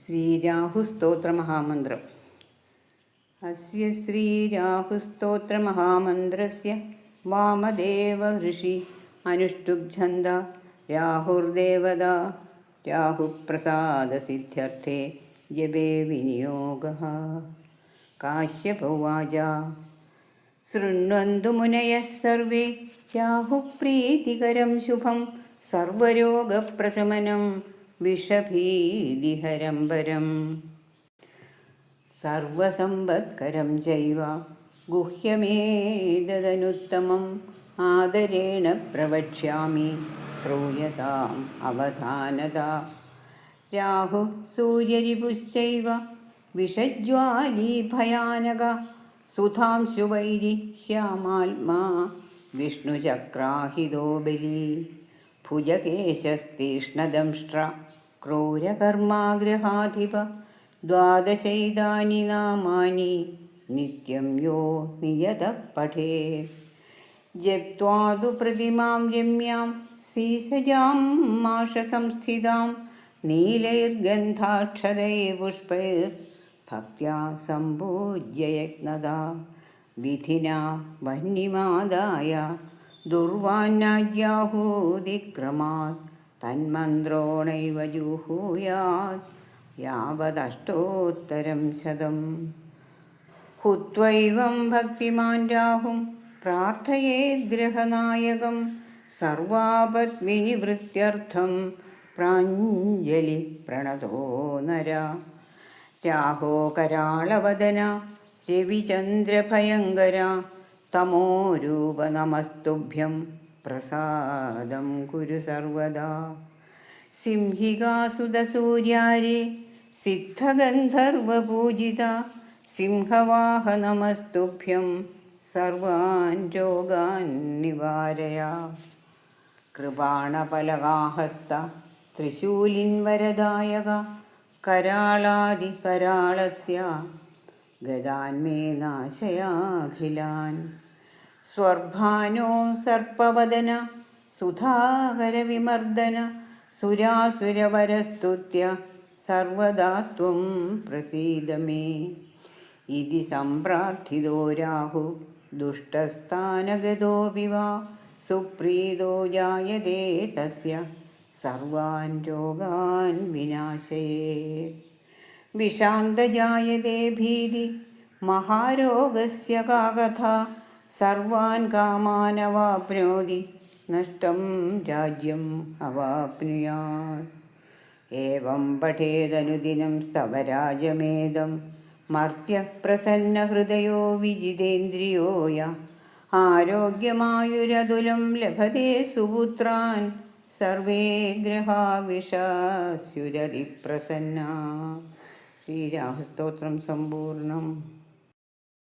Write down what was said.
ശ്രീരാഹുസ്തോത്രമഹാമന്ത്രം. അസ്യ ശ്രീരാഹുസ്തോത്രമഹാമന്ത്രസ്യ വാമദേവ ഋഷി അനുഷ്ടുഭ്ഛന്ദ രാഹുർദേവതാ രാഹുപ്രസാദസിദ്ധ്യർത്ഥേ ജപേ വിനിയോഗഃ. കാശ്യപ ഉവാച ശൃണ്വന്തു മുനയഃ സർവേ രാഹുപ്രീതികരം ശുഭം സർവരോഗപ്രശമനം വിഷഭീതിഹരം പരം സർവസമ്പത്കരം ചൈവ ഗുഹ്യമേതദനുത്തമം ആദരേണ പ്രവക്ഷ്യാമി ശ്രൂയതാം അവധാനതാ. രാഹു സൂര്യരിപുശ്ചൈവ വിഷജ്വാലീ ഭയാനക സുധാംശുവൈരി ശ്യാമാത്മാ വിഷ്ണുചക്രാഹിതോ ബലി ഭുജകേശസ്തീഷ്ണദംഷ്ട്ര ക്രൂരകർമാഗ്രഹാധിപ ദ്വാദശൈതാനി നാമാനി നിത്യം യോ നിയതഃ പഠേത്. ജപ്ത്വാതു പ്രതിമാം രമ്യാം സീസജാം മാഷസംസ്ഥിതാം നീലൈർഗന്ധാക്ഷതൈः പുഷ്പൈർ ഭക്ത്യാ സംപൂജ്യ യത്നദാ. വിധിനാ വഹ്നിമാദായ ദുർവാന്നാജ്യാഹൂതിക്രമാത് തന്മന്ത്രോണൈവ ജുഹൂയാത് യാവദഷ്ടോത്തരം ശതം. ഹുത്വൈവം ഭക്തിമാൻ രാഹും പ്രാർത്ഥയേദ്ഗ്രഹനായകം സർവാപദ്വിനിവൃത്യർത്ഥം പ്രാഞ്ജലി പ്രണതോ നര. രാഹോ കരാളവദന രവിചന്ദ്രഭയങ്കര തമോരൂപ നമസ്തുഭ്യം പ്രസാദം കുരു സർവദാ. സിംഹികാസുതസൂര്യാരേ സിദ്ധഗന്ധർവപൂജിത സിംഹവാഹ നമസ്തുഭ്യം സർവാൻ രോഗാൻ നിവാരയ. കൃപാണപലകാഹസ്ത ത്രിശൂലിൻവരദായക കരാളാദികരാളസ്യ ഗദാന്മേ നാശയാഖിലാൻ. സ്വർഭാനോ സർപ്പവദന സുധാകരവിമർദന സുരാസുരവരസ്തുത്യ സർവദാ ത്വം പ്രസീദ മേ. ഇതി സംപ്രാർത്ഥിതോ രാഹു ദുഷ്ടസ്ഥാനഗതോപി വാ സുപ്രീതോ ജായതേ തസ്യ സർവാൻ രോഗാൻ വിനാശയേത്. വിഷാന്തജായതേ ഭീതി മഹാരോഗസ്യ കാ കഥാ സർവാൻ കാമാൻ അവാപ്നോതി നഷ്ടം രാജ്യം അവാപ്നുയാത്. ഏവം പഠേദനുദിനം സ്തവരാജമേദം മർത്യഃ പ്രസന്നഹൃദയോ വിജിതേന്ദ്രിയോ യ. ആരോഗ്യമായുരതുലം ലഭതേ സുപുത്രാൻ സർവേ ഗ്രഹാ വിഷാസ്യുരതിപ്രസന്നാ. ശ്രീരാഹുസ്തോത്രം സമ്പൂർണം.